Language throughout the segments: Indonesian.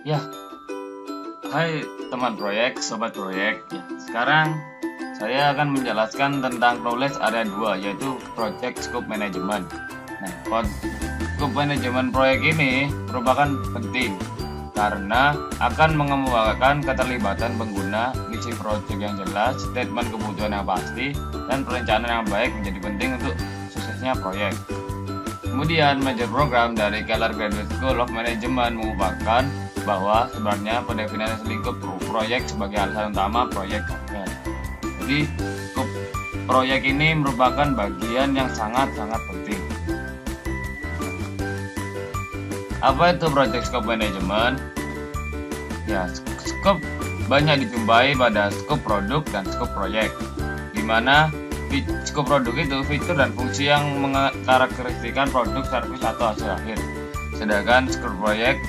Ya, hai teman proyek, sobat proyek. Ya, sekarang saya akan menjelaskan tentang knowledge area 2, yaitu Project Scope Management. Nah, scope manajemen proyek ini merupakan penting karena akan mengemukakan keterlibatan pengguna, misi proyek yang jelas, statement kebutuhan yang pasti, dan perencanaan yang baik menjadi penting untuk suksesnya proyek. Kemudian, major program dari Keller Graduate School of Management mengungkapkan bahwa sebenarnya pendefinisian lingkup proyek sebagai alasan utama proyek gagal. Jadi, lingkup proyek ini merupakan bagian yang sangat-sangat penting. Apa itu Project Scope Management? Ya, scope banyak dijumpai pada scope produk dan scope proyek, di mana scope produk itu fitur dan fungsi yang mengkarakteristikkan produk, servis, atau hasil akhir. Sedangkan scope proyek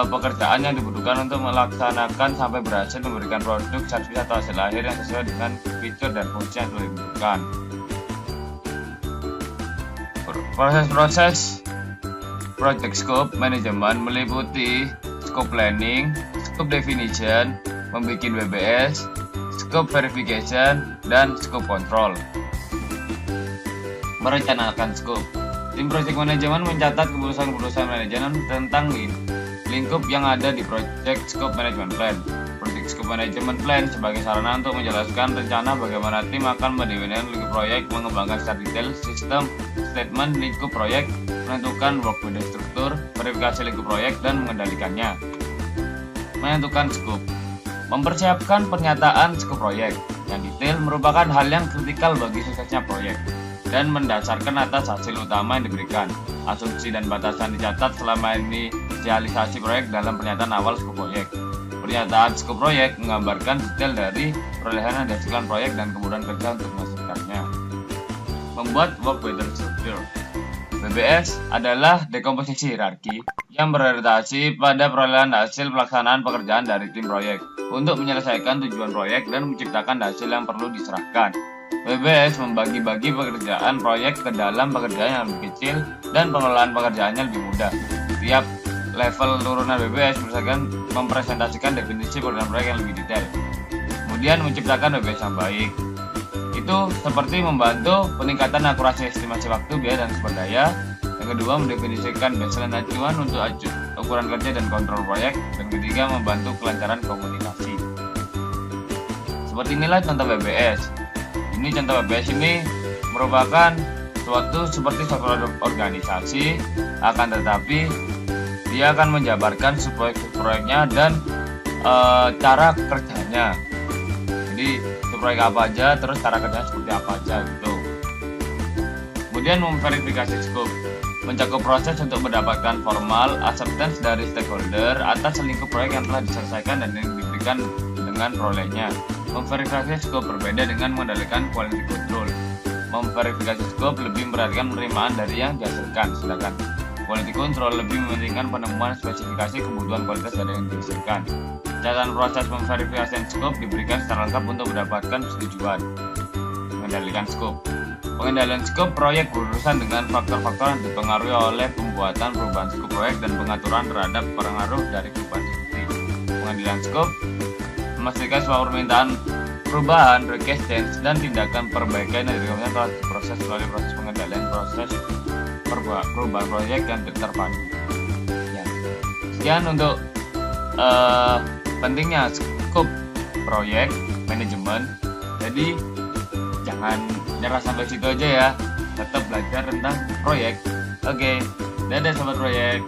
pekerjaan yang dibutuhkan untuk melaksanakan sampai berhasil memberikan produk, servis, atau hasil akhir yang sesuai dengan fitur dan fungsi yang dibutuhkan. Proses-proses Project Scope Management meliputi scope planning, scope definition, membuat WBS, scope verification, dan scope control. Merencanakan scope. Tim project manajemen mencatat keputusan-keputusan manajemen tentang lingkup yang ada di Project Scope Management Plan. Project Scope Management Plan sebagai sarana untuk menjelaskan rencana bagaimana tim akan mendefinisikan lingkup proyek, mengembangkan secara detail sistem statement lingkup proyek, menentukan work window struktur, verifikasi lingkup proyek, dan mengendalikannya. Menentukan scope. Mempersiapkan pernyataan scope proyek yang detail merupakan hal yang kritikal bagi suksesnya proyek dan mendasarkan atas hasil utama yang diberikan. Asumsi dan batasan dicatat selama inisialisasi proyek dalam pernyataan awal scope proyek. Pernyataan scope proyek menggambarkan detail dari perolehan yang dihasilkan proyek dan kemudian kerja untuk menghasilkannya. Membuat work window struktur. WBS adalah dekomposisi hierarki yang berorientasi pada perolehan hasil pelaksanaan pekerjaan dari tim proyek untuk menyelesaikan tujuan proyek dan menciptakan hasil yang perlu diserahkan. WBS membagi-bagi pekerjaan proyek ke dalam pekerjaan yang lebih kecil dan pengelolaan pekerjaannya lebih mudah. Tiap level turunan WBS mempresentasikan definisi program proyek yang lebih detail. Kemudian menciptakan WBS yang baik. Itu seperti membantu peningkatan akurasi estimasi waktu, biaya, dan sumber daya. Yang kedua, mendefinisikan baseline acuan untuk ukuran kerja dan kontrol proyek. Dan ketiga, membantu kelancaran komunikasi. Seperti inilah contoh WBS. Ini contoh WBS ini merupakan suatu seperti struktur organisasi, akan tetapi dia akan menjabarkan proyeknya dan cara kerjanya. Jadi proyek apa aja, terus cara kerjanya seperti apa aja gitu. Kemudian memverifikasi scope, mencakup proses untuk mendapatkan formal acceptance dari stakeholder atas lingkup proyek yang telah diselesaikan dan yang diberikan dengan perolehnya. Memverifikasi scope berbeda dengan mengendalikan quality control. Memverifikasi scope lebih memperhatikan penerimaan dari yang dihasilkan, sedangkan quality control lebih mementingkan penemuan spesifikasi kebutuhan kualitas dari yang dihasilkan. Catatan proses memverifikasi scope diberikan secara lengkap untuk mendapatkan persetujuan. Mengendalikan scope. Pengendalian scope proyek berurusan dengan faktor-faktor yang dipengaruhi oleh pembuatan perubahan scope proyek dan pengaturan terhadap pengaruh dari perubahan scope. Pengendalian scope memastikan semua permintaan perubahan, request change, dan tindakan perbaikan yang dilakukan telah diproses melalui proses pengendalian proses perubahan proyek yang terpadu. Ya. Sekian untuk pentingnya scope proyek manajemen. Jadi jangan nyerah sampai situ aja ya, tetap belajar tentang proyek. Oke, dadah sobat proyek.